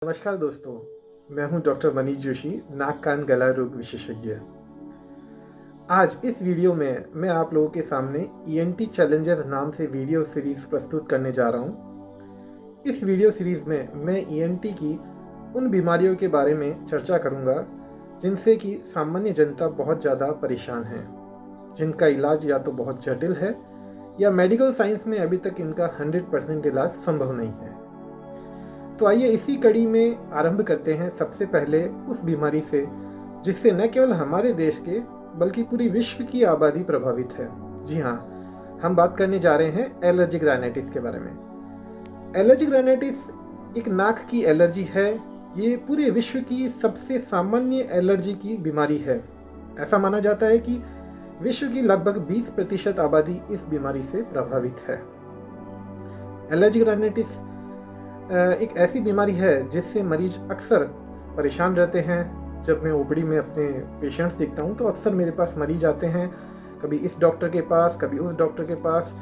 नमस्कार दोस्तों, मैं हूं डॉक्टर मनीष जोशी, नाक कान गला रोग विशेषज्ञ। आज इस वीडियो में मैं आप लोगों के सामने ईएनटी चैलेंजर्स नाम से वीडियो सीरीज प्रस्तुत करने जा रहा हूं। इस वीडियो सीरीज में मैं ईएनटी की उन बीमारियों के बारे में चर्चा करूंगा जिनसे कि सामान्य जनता बहुत ज़्यादा परेशान है, जिनका इलाज या तो बहुत जटिल है या मेडिकल साइंस में अभी तक इनका 100% इलाज संभव नहीं है। तो आइए इसी कड़ी में आरंभ करते हैं सबसे पहले उस बीमारी से जिससे न केवल हमारे देश के बल्कि पूरी विश्व की आबादी प्रभावित है। जी हाँ, हम बात करने जा रहे हैं एलर्जिक राइनाइटिस के बारे में। एलर्जिक राइनाइटिस एक नाक की एलर्जी है। ये पूरे विश्व की सबसे सामान्य एलर्जी की बीमारी है। ऐसा माना जाता है कि विश्व की लगभग 20% आबादी इस बीमारी से प्रभावित है। एलर्जिक राइनाइटिस एक ऐसी बीमारी है जिससे मरीज अक्सर परेशान रहते हैं। जब मैं ओपीडी में अपने पेशेंट्स देखता हूँ तो अक्सर मेरे पास मरीज आते हैं, कभी इस डॉक्टर के पास, कभी उस डॉक्टर के पास।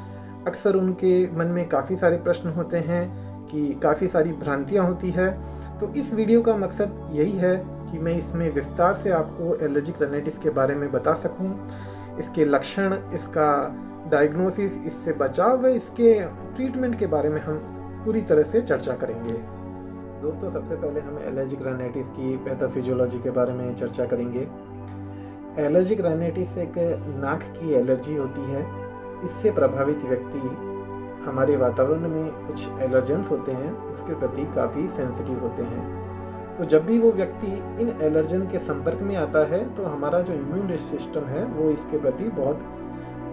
अक्सर उनके मन में काफ़ी सारे प्रश्न होते हैं कि काफ़ी सारी भ्रांतियाँ होती है। तो इस वीडियो का मकसद यही है कि मैं इसमें विस्तार से आपको एलर्जिक राइनाइटिस के बारे में बता सकूँ, इसके लक्षण, इसका डायग्नोसिस, इससे बचाव व इसके ट्रीटमेंट के बारे में हम पूरी तरह से चर्चा करेंगे। दोस्तों, सबसे पहले हम एलर्जिक राइनाइटिस की पैथोफिजियोलॉजी के बारे में चर्चा करेंगे। एलर्जिक राइनाइटिस एक नाक की एलर्जी होती है। इससे प्रभावित व्यक्ति हमारे वातावरण में कुछ एलर्जेंस होते हैं, उसके प्रति काफ़ी सेंसिटिव होते हैं। तो जब भी वो व्यक्ति इन एलर्जन के संपर्क में आता है तो हमारा जो इम्यून सिस्टम है वो इसके प्रति बहुत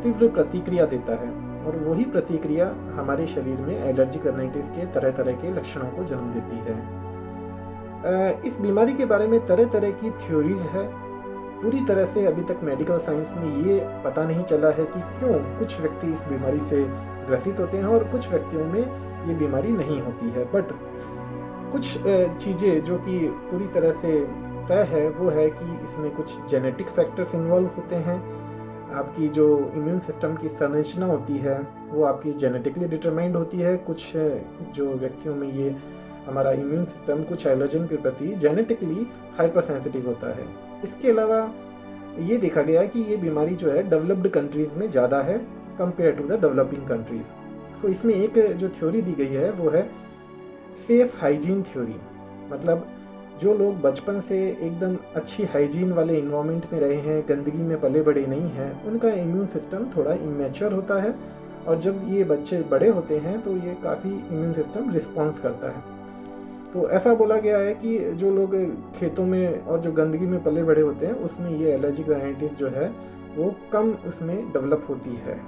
तीव्र प्रतिक्रिया देता है, और वही प्रतिक्रिया हमारे शरीर में एलर्जिक राइनाइटिस के तरह तरह के लक्षणों को जन्म देती है। इस बीमारी के बारे में तरह तरह की थ्योरीज है। पूरी तरह से अभी तक मेडिकल साइंस में ये पता नहीं चला है कि क्यों कुछ व्यक्ति इस बीमारी से ग्रसित होते हैं और कुछ व्यक्तियों में ये बीमारी नहीं होती है। बट कुछ चीज़ें जो कि पूरी तरह से तय है वो है कि इसमें कुछ जेनेटिक फैक्टर्स इन्वॉल्व होते हैं। आपकी जो इम्यून सिस्टम की संरचना होती है वो आपकी जेनेटिकली डिटरमाइंड होती है। कुछ जो व्यक्तियों में ये हमारा इम्यून सिस्टम कुछ एलर्जन के प्रति जेनेटिकली हाइपर सेंसिटिव होता है। इसके अलावा ये देखा गया है कि ये बीमारी जो है डेवलप्ड कंट्रीज़ में ज़्यादा है compare to the developing countries. तो इसमें एक जो थ्योरी दी गई है वो है सेफ हाइजीन थ्योरी। मतलब जो लोग बचपन से एकदम अच्छी हाइजीन वाले इन्वायरमेंट में रहे हैं, गंदगी में पले बड़े नहीं हैं, उनका इम्यून सिस्टम थोड़ा इमेच्योर होता है, और जब ये बच्चे बड़े होते हैं तो ये काफ़ी इम्यून सिस्टम रिस्पॉन्स करता है। तो ऐसा बोला गया है कि जो लोग खेतों में और जो गंदगी में पले बड़े होते हैं उसमें ये एलर्जिक राइनाइटिस जो है वो कम उसमें डेवलप होती है।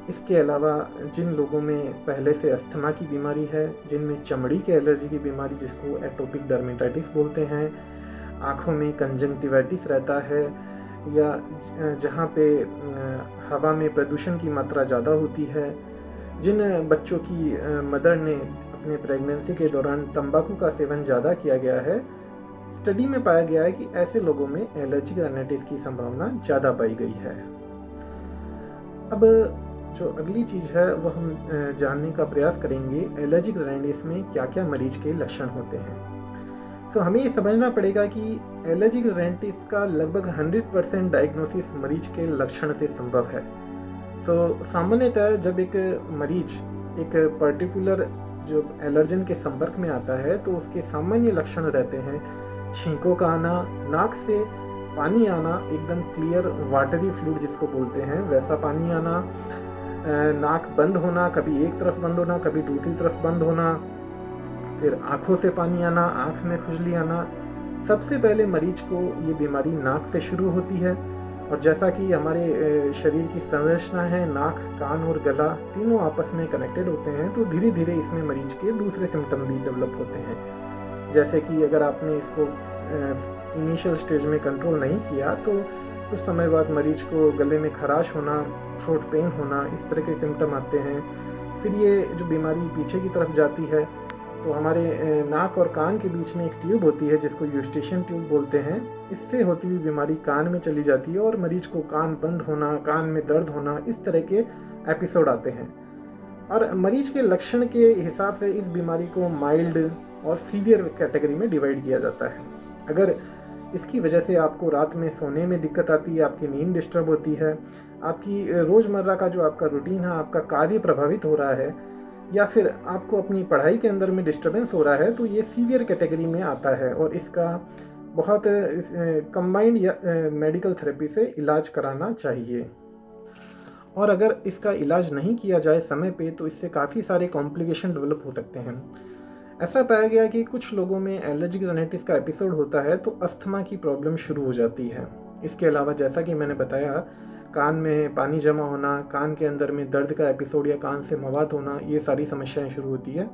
इसके अलावा जिन लोगों में पहले से अस्थमा की बीमारी है, जिनमें चमड़ी के एलर्जी की बीमारी जिसको एटोपिक डर्मेटाइटिस बोलते हैं, आँखों में कंजंक्टिवाइटिस रहता है, या जहाँ पे हवा में प्रदूषण की मात्रा ज़्यादा होती है, जिन बच्चों की मदर ने अपने प्रेगनेंसी के दौरान तंबाकू का सेवन ज़्यादा किया गया है, स्टडी में पाया गया है कि ऐसे लोगों में एलर्जिक राइनाइटिस की संभावना ज़्यादा पाई गई है। अब जो अगली चीज़ है वो हम जानने का प्रयास करेंगे एलर्जिक राइनाइटिस में क्या क्या मरीज के लक्षण होते हैं। तो हमें ये समझना पड़ेगा कि एलर्जिक राइनाइटिस का लगभग 100% डायग्नोसिस मरीज के लक्षण से संभव है। सामान्यतः जब एक मरीज एक पर्टिकुलर जो एलर्जन के संपर्क में आता है तो उसके सामान्य लक्षण रहते हैं छींकों का आना, नाक से पानी आना, एकदम क्लियर वाटरी फ्लूइड जिसको बोलते हैं वैसा पानी आना, नाक बंद होना, कभी एक तरफ बंद होना, कभी दूसरी तरफ बंद होना, फिर आँखों से पानी आना, आँख में खुजली आना। सबसे पहले मरीज को ये बीमारी नाक से शुरू होती है, और जैसा कि हमारे शरीर की संरचना है, नाक, कान और गला तीनों आपस में कनेक्टेड होते हैं, तो धीरे धीरे इसमें मरीज के दूसरे सिम्टम भी डेवलप होते हैं। जैसे कि अगर आपने इसको इनिशियल स्टेज में कंट्रोल नहीं किया तो कुछ समय बाद मरीज को गले में खराश होना, थ्रोट पेन होना, इस तरह के सिम्टम आते हैं। फिर ये जो बीमारी पीछे की तरफ जाती है तो हमारे नाक और कान के बीच में एक ट्यूब होती है जिसको यूस्टेशियन ट्यूब बोलते हैं। इससे होती हुई बीमारी कान में चली जाती है और मरीज को कान बंद होना, कान में दर्द होना, इस तरह के एपिसोड आते हैं। और मरीज के लक्षण के हिसाब से इस बीमारी को माइल्ड और सीवियर कैटेगरी में डिवाइड किया जाता है। अगर इसकी वजह से आपको रात में सोने में दिक्कत आती है, आपकी नींद डिस्टर्ब होती है, आपकी रोज़मर्रा का जो आपका रूटीन है, आपका कार्य प्रभावित हो रहा है, या फिर आपको अपनी पढ़ाई के अंदर में डिस्टर्बेंस हो रहा है, तो ये सीवियर कैटेगरी में आता है और इसका बहुत कंबाइंड या मेडिकल थेरेपी से इलाज कराना चाहिए। और अगर इसका इलाज नहीं किया जाए समय पे तो इससे काफ़ी सारे कॉम्प्लिकेशन डेवलप हो सकते हैं। ऐसा पाया गया कि कुछ लोगों में एलर्जिक राइनाइटिस का एपिसोड होता है तो अस्थमा की प्रॉब्लम शुरू हो जाती है। इसके अलावा जैसा कि मैंने बताया, कान में पानी जमा होना, कान के अंदर में दर्द का एपिसोड या कान से मवाद होना, ये सारी समस्याएं शुरू होती है।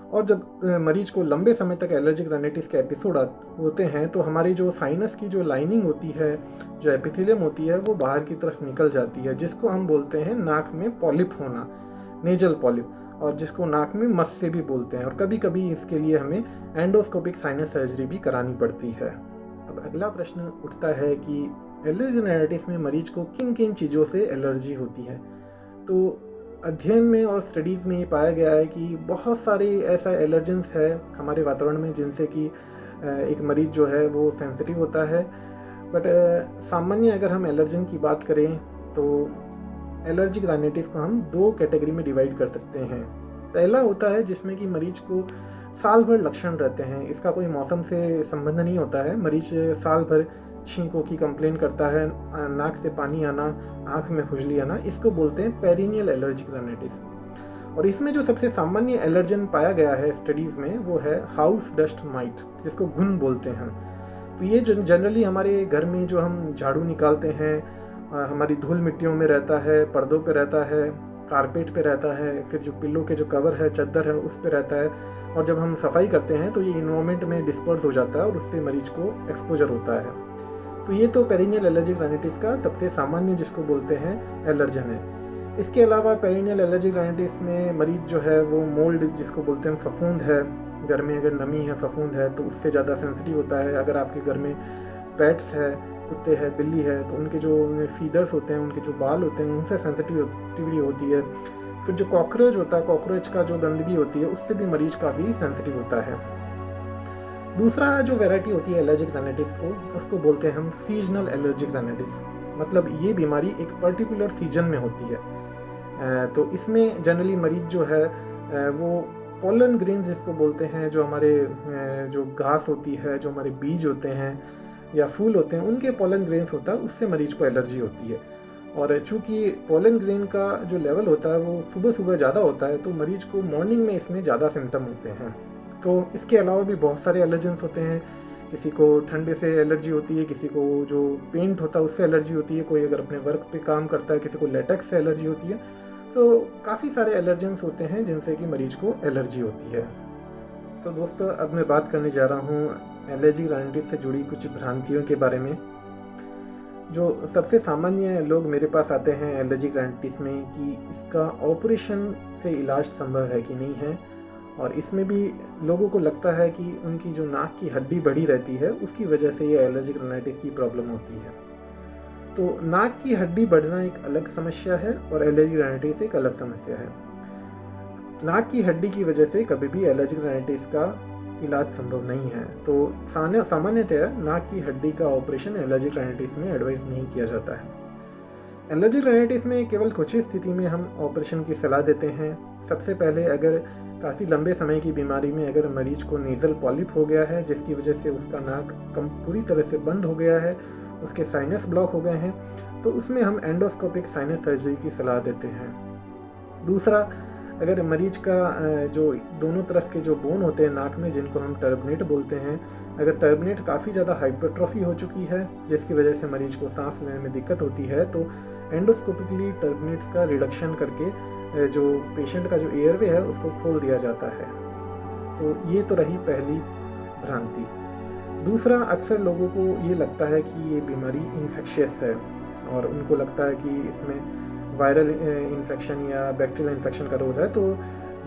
और जब मरीज को लंबे समय तक एलर्जिक राइनाइटिस के एपिसोड होते हैं तो हमारी जो साइनस की जो लाइनिंग होती है, जो एपिथेलियम होती है, वो बाहर की तरफ निकल जाती है, जिसको हम बोलते हैं नाक में पॉलिप होना, नेजल पॉलिप, और जिसको नाक में मस से भी बोलते हैं। और कभी कभी इसके लिए हमें एंडोस्कोपिक साइनस सर्जरी भी करानी पड़ती है। अब अगला प्रश्न उठता है कि एलर्जिक राइनाइटिस में मरीज को किन किन चीज़ों से एलर्जी होती है। तो अध्ययन में और स्टडीज़ में ये पाया गया है कि बहुत सारे ऐसा एलर्जेंस है हमारे वातावरण में जिनसे कि एक मरीज़ जो है वो सेंसिटिव होता है। बट सामान्य अगर हम एलर्जन की बात करें तो एलर्जिक राइनाइटिस को हम 2 कैटेगरी में डिवाइड कर सकते हैं। पहला होता है जिसमें कि मरीज को साल भर लक्षण रहते हैं, इसका कोई मौसम से संबंध नहीं होता है। मरीज साल भर छींकों की कंप्लेन करता है, नाक से पानी आना, आँख में खुजली आना, इसको बोलते हैं पेरिनियल एलर्जिक राइनाइटिस। और इसमें जो सबसे सामान्य एलर्जन पाया गया है स्टडीज़ में वो है हाउस डस्ट माइट, जिसको घुन बोलते हैं। तो ये जनरली हमारे घर में जो हम झाड़ू निकालते हैं, हमारी धूल मिट्टियों में रहता है, पर्दों पे रहता है, कारपेट पे रहता है, फिर जो पिल्लो के जो कवर है, चद्दर है, उस पे रहता है। और जब हम सफाई करते हैं तो ये इन्वायरमेंट में डिस्पर्स हो जाता है और उससे मरीज को एक्सपोजर होता है। तो ये तो पेरिनियल एलर्जिक राइनाइटिस का सबसे सामान्य जिसको बोलते हैं एलर्जन है। इसके अलावा पेरिनियल एलर्जिक राइनाइटिस में मरीज जो है वो मोल्ड जिसको बोलते हैं, फफूंद है, घर में अगर नमी है, फफूंद है, तो उससे ज़्यादा सेंसिटिव होता है। अगर आपके घर में पेट्स है, कुत्ते हैं, बिल्ली है, तो उनके जो फीदर्स होते हैं, उनके जो बाल होते हैं, उनसे सेंसिटिविटी होती है। फिर जो कॉकरोच होता है, कॉकरोच का जो गंदगी होती है, उससे भी मरीज काफ़ी सेंसिटिव होता है। दूसरा जो वैरायटी होती है एलर्जिक राइनाइटिस को, उसको बोलते हैं हम सीजनल एलर्जिक राइनाइटिस। मतलब ये बीमारी एक पर्टिकुलर सीजन में होती है। तो इसमें जनरली मरीज जो है वो पोलन ग्रेन जिसको बोलते हैं, जो हमारे जो घास होती है, जो हमारे बीज होते हैं या फूल होते हैं, उनके पोलन ग्रेन्स होता है, उससे मरीज को एलर्जी होती है। और चूँकि पोलन ग्रेन का जो लेवल होता है वो सुबह सुबह ज़्यादा होता है, तो मरीज को मॉर्निंग में इसमें ज़्यादा सिम्टम होते हैं। तो इसके अलावा भी बहुत सारे एलर्जेंस होते हैं। किसी को ठंडे से एलर्जी होती है, किसी को जो पेंट होता है उससे एलर्जी होती है, कोई अगर अपने वर्क पे काम करता है, किसी को लेटेक्स से एलर्जी होती है। तो काफ़ी सारे एलर्जेंस होते हैं जिनसे कि मरीज को एलर्जी होती है। तो दोस्तों, अब मैं बात करने जा रहा हूँ एलर्जिक राइनाइटिस से जुड़ी कुछ भ्रांतियों के बारे में। जो सबसे सामान्य लोग मेरे पास आते हैं एलर्जिक राइनाइटिस में कि इसका ऑपरेशन से इलाज संभव है कि नहीं है, और इसमें भी लोगों को लगता है कि उनकी जो नाक की हड्डी बढ़ी रहती है उसकी वजह से ये एलर्जिक राइनाइटिस की प्रॉब्लम होती है। तो नाक की हड्डी बढ़ना एक अलग समस्या है और एलर्जिक राइनाइटिस एक अलग समस्या है। नाक की हड्डी की वजह से कभी भी एलर्जिक राइनाइटिस का इलाज संभव नहीं है। तो सामान्यतः नाक की हड्डी का ऑपरेशन एलर्जिक राइनाइटिस में एडवाइस नहीं किया जाता है। एलर्जिक राइनाइटिस में केवल कुछ ही स्थिति में हम ऑपरेशन की सलाह देते हैं। सबसे पहले अगर काफ़ी लंबे समय की बीमारी में अगर मरीज को नेज़ल पॉलिप हो गया है, जिसकी वजह से उसका नाक पूरी तरह से बंद हो गया है, उसके साइनस ब्लॉक हो गए हैं, तो उसमें हम एंडोस्कोपिक साइनस सर्जरी की सलाह देते हैं। दूसरा, अगर मरीज का जो दोनों तरफ के जो बोन होते हैं नाक में, जिनको हम टर्बनेट बोलते हैं, अगर टर्बनेट काफ़ी ज़्यादा हाइपरट्रॉफी हो चुकी है जिसकी वजह से मरीज को सांस लेने में दिक्कत होती है, तो एंडोस्कोपिकली टर्बनेट्स का रिडक्शन करके जो पेशेंट का जो एयरवे है उसको खोल दिया जाता है। तो ये तो रही पहली भ्रांति। दूसरा, अक्सर लोगों को ये लगता है कि ये बीमारी इन्फेक्शियस है और उनको लगता है कि इसमें वायरल इन्फेक्शन या बैक्टीरियल इन्फेक्शन का रोग है। तो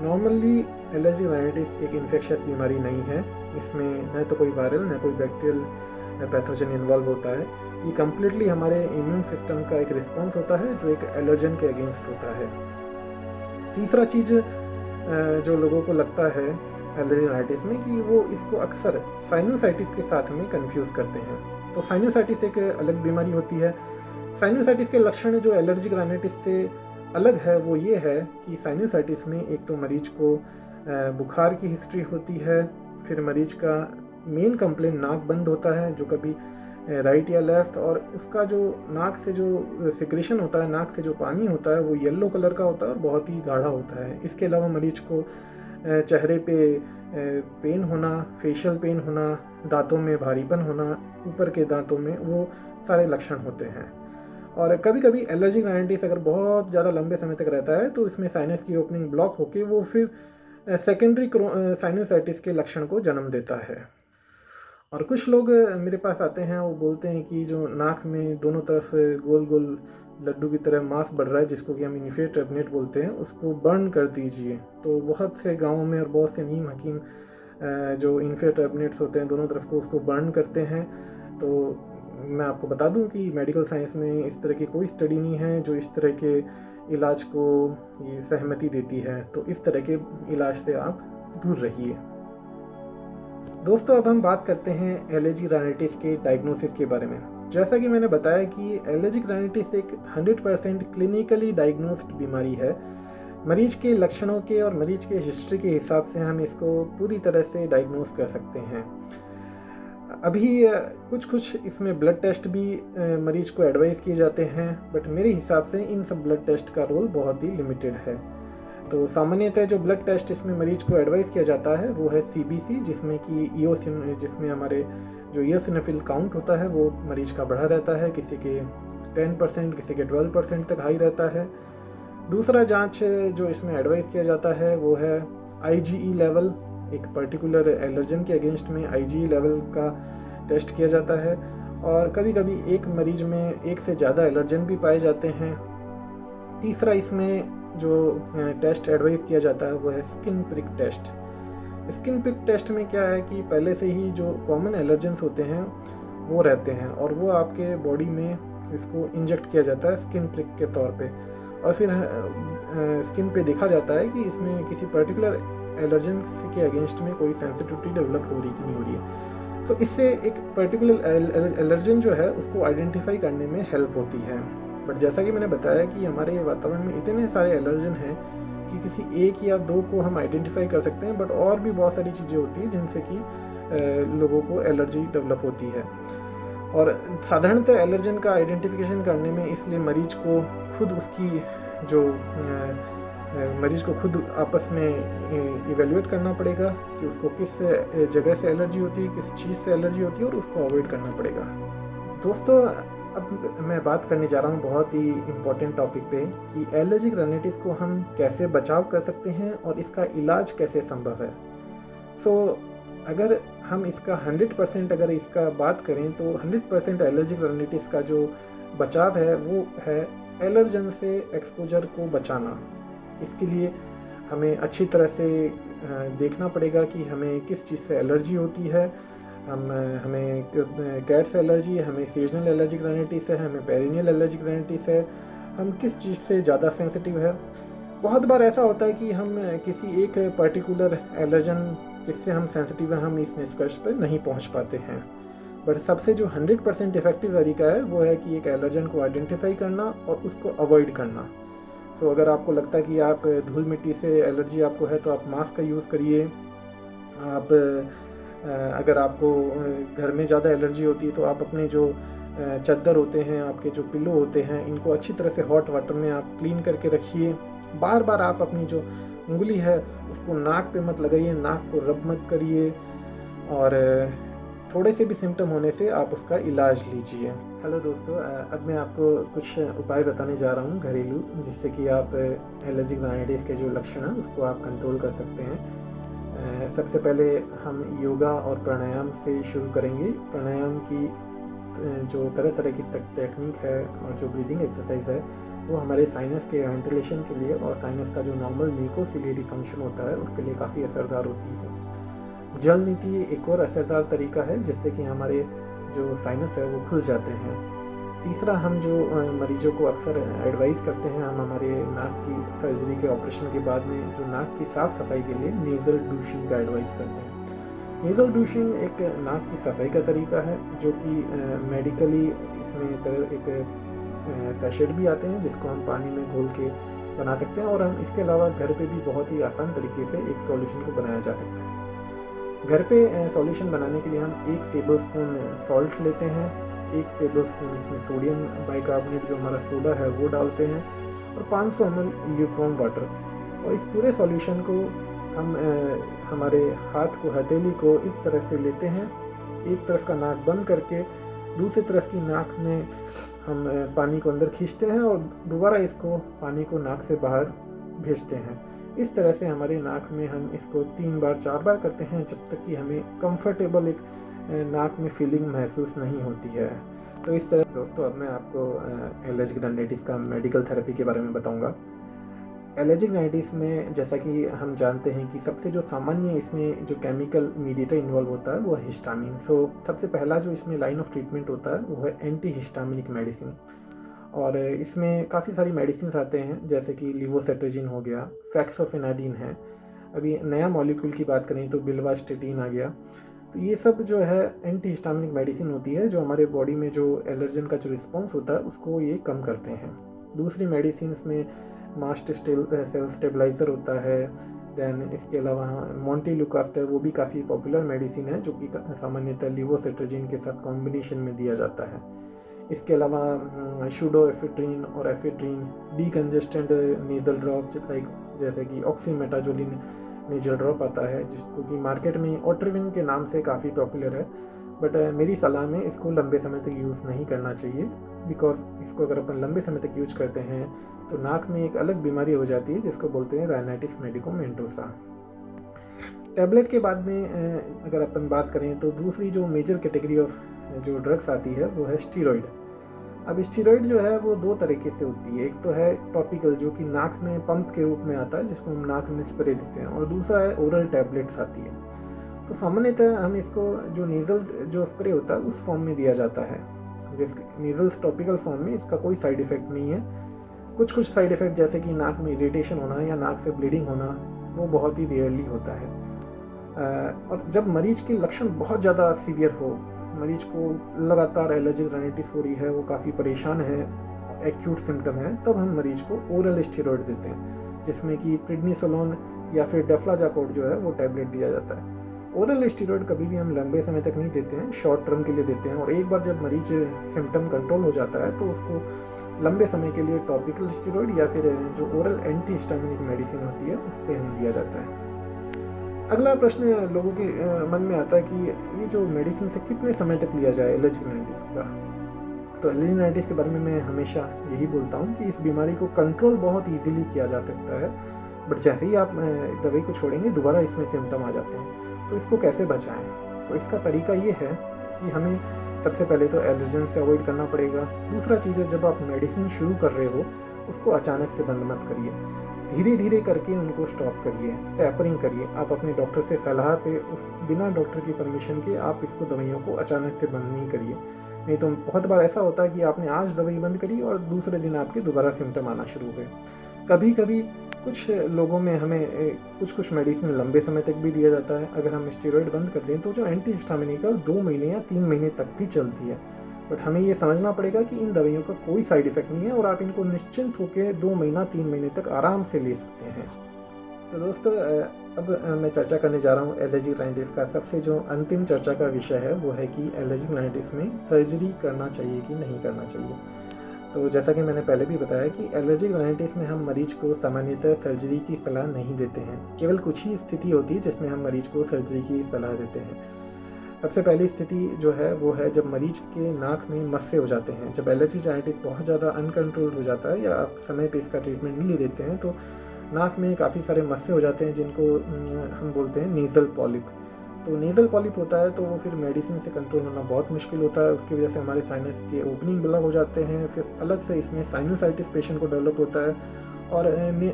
नॉर्मली एलर्जिक राइनाइटिस एक इन्फेक्शियस बीमारी नहीं है। इसमें न तो कोई वायरल न कोई बैक्टीरियल पैथोजन इन्वॉल्व होता है। ये कम्प्लीटली हमारे इम्यून सिस्टम का एक रिस्पॉन्स होता है जो एक एलर्जन के अगेंस्ट होता है। तीसरा चीज़ जो लोगों को लगता है एलर्जी राइटिस में कि वो इसको अक्सर साइनोसाइटिस के साथ में कंफ्यूज करते हैं। तो साइनोसाइटिस एक अलग बीमारी होती है। साइनोसाइटिस के लक्षण जो एलर्जिक राइनाइटिस से अलग है वो ये है कि साइनोसाइटिस में एक तो मरीज को बुखार की हिस्ट्री होती है, फिर मरीज का मेन कंप्लेन नाक बंद होता है जो कभी राइट या लेफ्ट, और उसका जो नाक से जो सिक्रेशन होता है, नाक से जो पानी होता है वो येलो कलर का होता है और बहुत ही गाढ़ा होता है। इसके अलावा मरीज को चेहरे पे पेन होना, फेशियल पेन होना, दांतों में भारीपन होना, ऊपर के दांतों में, वो सारे लक्षण होते हैं। और कभी कभी एलर्जिक राइनाइटिस अगर बहुत ज़्यादा लंबे समय तक रहता है तो इसमें साइनस की ओपनिंग ब्लॉक होकर वो फिर सेकेंडरी साइनोसाइटिस के लक्षण को जन्म देता है। और कुछ लोग मेरे पास आते हैं, वो बोलते हैं कि जो नाक में दोनों तरफ गोल गोल लड्डू की तरह मांस बढ़ रहा है, जिसको कि हम इन्फेक्ट टैबलेट बोलते हैं, उसको बर्न कर दीजिए। तो बहुत से गाँव में और बहुत से नीम हकीम जो इन्फेक्ट टैबलेट्स होते हैं दोनों तरफ को उसको बर्न करते हैं। तो मैं आपको बता दूं कि मेडिकल साइंस में इस तरह की कोई स्टडी नहीं है जो इस तरह के इलाज को ये सहमति देती है। तो इस तरह के इलाज से आप दूर रहिए। दोस्तों, अब हम बात करते हैं एलर्जिक राइनाइटिस के डायग्नोसिस के बारे में। जैसा कि मैंने बताया कि एलर्जिक राइनाइटिस एक 100% क्लिनिकली डायग्नोस्ड बीमारी है। मरीज के लक्षणों के और मरीज के हिस्ट्री के हिसाब से हम इसको पूरी तरह से डायग्नोस कर सकते हैं। अभी कुछ इसमें ब्लड टेस्ट भी मरीज को एडवाइस किए जाते हैं, बट मेरे हिसाब से इन सब ब्लड टेस्ट का रोल बहुत ही लिमिटेड है। तो सामान्यतः जो ब्लड टेस्ट इसमें मरीज को एडवाइस किया जाता है वो है CBC, जिसमें कि जिसमें हमारे जो ईओसिनोफिल काउंट होता है वो मरीज का बढ़ा रहता है, किसी के 10%, किसी के 12% तक हाई रहता है। दूसरा जांच जो इसमें एडवाइस किया जाता है वो है IgE लेवल। एक पर्टिकुलर एलर्जन के अगेंस्ट में IgE लेवल का टेस्ट किया जाता है, और कभी कभी एक मरीज में एक से ज़्यादा एलर्जन भी पाए जाते हैं। तीसरा इसमें जो टेस्ट एडवाइस किया जाता है वो है skin prick test. Skin prick test में क्या है कि पहले से ही जो कॉमन एलर्जेंस होते हैं वो रहते हैं और वो आपके बॉडी में इसको इंजेक्ट किया जाता है स्किन प्रिक के तौर पे, और फिर स्किन पे देखा जाता है कि इसमें किसी पर्टिकुलर एलर्जन के अगेंस्ट में कोई सेंसिटिविटी डेवलप हो रही कि नहीं हो रही है। तो इससे एक पर्टिकुलर एलर्जन जो है उसको आइडेंटिफाई करने में हेल्प होती है। बट जैसा कि मैंने बताया कि हमारे वातावरण में इतने सारे एलर्जन हैं कि किसी एक या दो को हम आइडेंटिफाई कर सकते हैं, बट और भी बहुत सारी चीज़ें होती हैं जिनसे कि लोगों को एलर्जी डेवलप होती है। और साधारणतः एलर्जन का आइडेंटिफिकेशन करने में इसलिए मरीज को खुद आपस में इवेल्युएट करना पड़ेगा कि उसको किस जगह से एलर्जी होती है, किस चीज़ से एलर्जी होती है, और उसको अवॉइड करना पड़ेगा। दोस्तों, अब मैं बात करने जा रहा हूँ बहुत ही इम्पोर्टेंट टॉपिक पे कि एलर्जिक राइनाइटिस को हम कैसे बचाव कर सकते हैं और इसका इलाज कैसे संभव है। अगर हम इसका 100% अगर इसका बात करें तो 100% एलर्जिक राइनाइटिस का जो बचाव है वो है एलर्जन से एक्सपोजर को बचाना। इसके लिए हमें अच्छी तरह से देखना पड़ेगा कि हमें किस चीज़ से एलर्जी होती है। हमें कैट से एलर्जी है, हमें सीजनल एलर्जिक राइनाइटिस है, हमें पेरिनियल एलर्जिक राइनाइटिस है, हम किस चीज़ से ज़्यादा सेंसिटिव है। बहुत बार ऐसा होता है कि हम किसी एक पर्टिकुलर एलर्जन जिससे हम सेंसिटिव हैं हम इस निष्कर्ष पर नहीं पहुंच पाते हैं। बट सबसे जो 100% इफेक्टिव तरीका है वो है कि एक एलर्जन को आइडेंटिफाई करना और उसको अवॉइड करना। अगर आपको लगता है कि आप धूल मिट्टी से एलर्जी आपको है तो आप मास्क का यूज़ करिए। अगर आपको घर में ज़्यादा एलर्जी होती है तो आप अपने जो चादर होते हैं, आपके जो पिल्लो होते हैं, इनको अच्छी तरह से हॉट वाटर में आप क्लीन करके रखिए। बार बार आप अपनी जो उंगली है उसको नाक पे मत लगाइए, नाक को रब मत करिए, और थोड़े से भी सिम्टम होने से आप उसका इलाज लीजिए। हेलो दोस्तों, अब मैं आपको कुछ उपाय बताने जा रहा हूँ घरेलू, जिससे कि आप एलर्जिक राइनाइटिस के जो लक्षण हैं उसको आप कंट्रोल कर सकते हैं। सबसे पहले हम योगा और प्राणायाम से शुरू करेंगे। प्राणायाम की जो तरह तरह की टेक्निक है और जो ब्रीदिंग एक्सरसाइज है वो हमारे साइनस के वेंटिलेशन के लिए और साइनस का जो नॉर्मल म्यूकोसिलियरी फंक्शन होता है उसके लिए काफ़ी असरदार होती है। जल नीति एक और असरदार तरीका है जिससे कि हमारे जो साइनस है वो खुल जाते हैं। तीसरा, हम जो मरीजों को अक्सर एडवाइस करते हैं, हम हमारे नाक की सर्जरी के ऑपरेशन के बाद में जो नाक की साफ़ सफाई के लिए नेज़ल डूशिंग का एडवाइस करते हैं। नेज़ल डूशिंग एक नाक की सफाई का तरीका है जो कि मेडिकली इसमें एक सैशेट भी आते हैं जिसको हम पानी में घोल के बना सकते हैं, और हम इसके अलावा घर पे भी बहुत ही आसान तरीके से एक सॉल्यूशन को बनाया जा सकता है। घर पे सॉल्यूशन बनाने के लिए हम 1 टेबलस्पून सॉल्ट लेते हैं, 1 टेबलस्पून इसमें सोडियम बाइकार्बोनेट जो हमारा सोडा है वो डालते हैं, और 500 ml ल्यूकवार्म वाटर। और इस पूरे सॉल्यूशन को हम हमारे हाथ को, हथेली को इस तरह से लेते हैं, एक तरफ का नाक बंद करके दूसरी तरफ की नाक में हम पानी को अंदर खींचते हैं और दोबारा इसको पानी को नाक से बाहर भेजते हैं। इस तरह से हमारे नाक में हम इसको 3 बार 4 बार करते हैं जब तक कि हमें कंफर्टेबल एक नाक में फीलिंग महसूस नहीं होती है। तो इस तरह दोस्तों, अब मैं आपको एलर्जिक राइनाइटिस का मेडिकल थेरेपी के बारे में बताऊंगा। एलर्जिक राइनाइटिस में जैसा कि हम जानते हैं कि सबसे जो सामान्य इसमें जो केमिकल मीडिएटर इन्वॉल्व होता है वो है हिस्टामिन। सबसे पहला जो इसमें लाइन ऑफ ट्रीटमेंट होता है वो है एंटी हिस्टामिनिक मेडिसिन, और इसमें काफ़ी सारी मेडिसिन आते हैं जैसे कि लिवोसेट्राजिन हो गया, फेक्सोफेनाडिन है, अभी नया मॉलिक्यूल की बात करें तो बिल्वास्टेटिन आ गया। तो ये सब जो है एंटी हिस्टामिनिक मेडिसिन होती है जो हमारे बॉडी में जो एलर्जन का जो रिस्पॉन्स होता है उसको ये कम करते हैं। दूसरी मेडिसिन में मास्ट सेल स्टेबलाइज़र होता है, दैन इसके अलावा मोंटेलुकास्ट है, वो भी काफ़ी पॉपुलर मेडिसिन है जो कि सामान्यतः लिवोसेट्राजिन के साथ कॉम्बिनेशन में दिया जाता है। इसके अलावा शूडोएफेड्रिन और ephedrine, decongestant nasal drop like जैसे कि ऑक्सीमेटाजोलिन नेज़ल ड्रॉप आता है जिसको कि मार्केट में ओट्रिविन के नाम से काफ़ी पॉपुलर है, बट मेरी सलाह में इसको लंबे समय तक यूज़ नहीं करना चाहिए, बिकॉज इसको अगर अपन लंबे समय तक यूज करते हैं तो नाक में एक अलग बीमारी हो जाती है जिसको बोलते हैं राइनाइटिस मेडिकोमेंटोसा। टैबलेट के बाद में अगर अपन बात करें तो दूसरी जो मेजर कैटेगरी ऑफ जो ड्रग्स आती है वो है स्टीरॉयड। अब स्टीरॉयड जो है वो 2 तरीके से होती है, एक तो है टॉपिकल जो कि नाक में पंप के रूप में आता है जिसको हम नाक में स्प्रे देते हैं, और दूसरा है ओरल टैबलेट्स आती है। तो सामान्यतः हम इसको जो नेज़ल जो स्प्रे होता है उस फॉर्म में दिया जाता है, जिस नेज़ल टॉपिकल फॉर्म में इसका कोई साइड इफ़ेक्ट नहीं है। कुछ साइड इफ़ेक्ट जैसे कि नाक में इरिटेशन होना या नाक से ब्लीडिंग होना वो बहुत ही रेयरली होता है। और जब मरीज के लक्षण बहुत ज़्यादा सीवियर हो, मरीज को लगातार एलर्जिक राइनाइटिस हो रही है, वो काफ़ी परेशान है, एक्यूट सिम्टम है, तब हम मरीज को ओरल स्टेरॉयड देते हैं जिसमें कि प्रेडनिसोलोन या फिर डेफ्लाजाकोड जो है वो टैबलेट दिया जाता है। ओरल स्टेरॉयड कभी भी हम लंबे समय तक नहीं देते हैं, शॉर्ट टर्म के लिए देते हैं, और एक बार जब मरीज सिम्टम कंट्रोल हो जाता है तो उसको लंबे समय के लिए टॉपिकल स्टेरॉयड या फिर जो ओरल एंटी हिस्टामिनिक मेडिसिन होती है उस पर हम दिया जाता है। अगला प्रश्न लोगों के मन में आता है कि ये जो मेडिसिन से कितने समय तक लिया जाए एलर्जिक राइनाइटिस का। तो एलर्जिक राइनाइटिस के बारे में मैं हमेशा यही बोलता हूँ कि इस बीमारी को कंट्रोल बहुत ईजिली किया जा सकता है, बट जैसे ही आप दवाई को छोड़ेंगे दोबारा इसमें सिम्टम आ जाते हैं। तो इसको कैसे बचाएं? तो इसका तरीका ये है कि हमें सबसे पहले तो एलर्जन से अवॉइड करना पड़ेगा। दूसरा चीज़ है, जब आप मेडिसिन शुरू कर रहे हो उसको अचानक से बंद मत करिए, धीरे धीरे करके उनको स्टॉप करिए, टैपरिंग करिए। आप अपने डॉक्टर से सलाह पे बिना डॉक्टर की परमिशन के आप इसको दवाइयों को अचानक से बंद नहीं करिए, नहीं तो बहुत बार ऐसा होता है कि आपने आज दवाई बंद करी और दूसरे दिन आपके दोबारा सिम्टम आना शुरू हुए। कभी कभी कुछ लोगों में हमें कुछ मेडिसिन लंबे समय तक भी दिया जाता है। अगर हम स्टेरॉयड बंद कर दें तो जो एंटी हिस्टामिनिक है 2 महीने या 3 महीने तक भी चलती है, बट हमें ये समझना पड़ेगा कि इन दवाइयों का कोई साइड इफेक्ट नहीं है और आप इनको निश्चिंत होकर 2 महीना 3 महीने तक आराम से ले सकते हैं। तो दोस्तों, अब मैं चर्चा करने जा रहा हूँ एलर्जिक राइनाइटिस का। सबसे जो अंतिम चर्चा का विषय है वो है कि एलर्जिक राइनाइटिस में सर्जरी करना चाहिए कि नहीं करना चाहिए। तो जैसा कि मैंने पहले भी बताया कि एलर्जिक राइनाइटिस में हम मरीज को सामान्यतः सर्जरी की सलाह नहीं देते हैं। केवल कुछ ही स्थिति होती है जिसमें हम मरीज को सर्जरी की सलाह देते हैं। सबसे पहली स्थिति जो है वो है जब मरीज के नाक में मस्से हो जाते हैं। जब एलर्जिक राइनाइटिस बहुत ज़्यादा अनकंट्रोल्ड हो जाता है या आप समय पे इसका ट्रीटमेंट नहीं लेते हैं तो नाक में काफ़ी सारे मस्से हो जाते हैं जिनको हम बोलते हैं नेज़ल पॉलिप। तो नेज़ल पॉलिप होता है तो वो फिर मेडिसिन से कंट्रोल होना बहुत मुश्किल होता है। उसकी वजह से हमारे साइनस के ओपनिंग ब्लॉक हो जाते हैं, फिर अलग से इसमें साइनोसाइटिस पेशेंट को डेवलप होता है और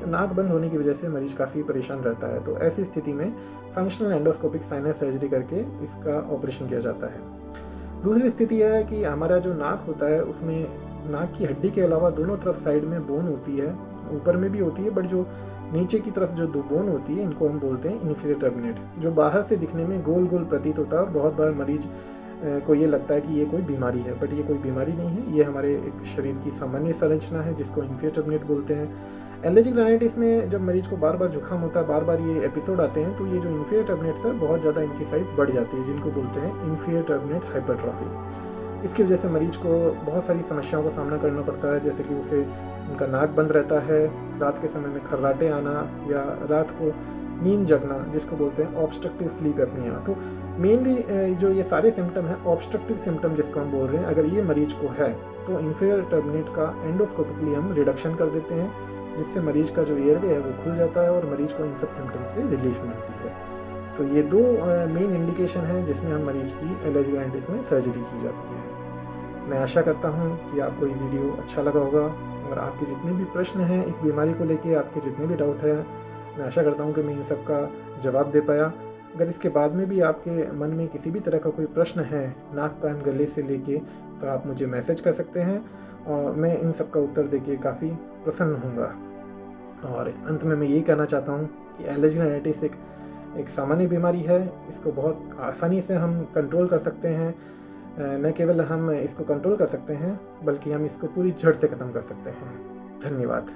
नाक बंद होने की वजह से मरीज काफ़ी परेशान रहता है। तो ऐसी स्थिति में फंक्शनल एंडोस्कोपिक साइनस सर्जरी करके इसका ऑपरेशन किया जाता है। दूसरी स्थिति यह है कि हमारा जो नाक होता है उसमें नाक की हड्डी के अलावा दोनों तरफ साइड में बोन होती है, ऊपर में भी होती है, बट जो नीचे की तरफ जो दो बोन होती है इनको हम बोलते हैं इन्फीरियर टर्मिनेट, जो बाहर से दिखने में गोल गोल प्रतीत होता है और बहुत बार मरीज को ये लगता है कि ये कोई बीमारी है, बट ये कोई बीमारी नहीं है, ये हमारे एक शरीर की सामान्य संरचना है जिसको इन्फीरियर टर्मिनेट बोलते हैं। एलर्जिक राइनाइटिस में जब मरीज को बार बार जुकाम होता है, बार बार ये एपिसोड आते हैं, तो ये जो इन्फीरियर टर्मिनेट्स है बहुत ज़्यादा इनकी साइज बढ़ जाती है, जिनको बोलते हैं इन्फीरियर टर्मिनेट हाइपरट्रॉफी। इसकी वजह से मरीज को बहुत सारी समस्याओं का सामना करना पड़ता है, जैसे कि उसे उनका नाक बंद रहता है, रात के समय में खर्राटे आना या रात को नींद जगना, जिसको बोलते हैं ऑब्स्ट्रक्टिव स्लीप एपनिया। तो मेनली जो ये सारे सिम्टम हैं, ऑब्स्ट्रक्टिव सिम्टम जिसको हम बोल रहे हैं, अगर ये मरीज को है तो इन्फीरियर टर्मिनेट का एंडोस्कोपिकली हम रिडक्शन कर देते हैं, जिससे मरीज का जो एयरवे है वो खुल जाता है और मरीज को इन सब सिम्टम से रिलीफ मिलती है। तो ये दो मेन इंडिकेशन है जिसमें हम मरीज की एलर्जिक राइनाइटिस में सर्जरी की जाती है। मैं आशा करता हूँ कि आपको ये वीडियो अच्छा लगा होगा, और आपके जितने भी प्रश्न हैं इस बीमारी को लेके, आपके जितने भी डाउट है, मैं आशा करता हूँ कि मैं इन सब का जवाब दे पाया। अगर इसके बाद में भी आपके मन में किसी भी तरह का कोई प्रश्न है नाक कान गले से लेके, तो आप मुझे मैसेज कर सकते हैं और मैं इन सब का उत्तर देके काफ़ी प्रसन्न होऊंगा। और अंत में मैं यही कहना चाहता हूँ कि एलर्जिक राइनाइटिस एक सामान्य बीमारी है, इसको बहुत आसानी से हम कंट्रोल कर सकते हैं। न केवल हम इसको कंट्रोल कर सकते हैं, बल्कि हम इसको पूरी जड़ से ख़त्म कर सकते हैं। धन्यवाद।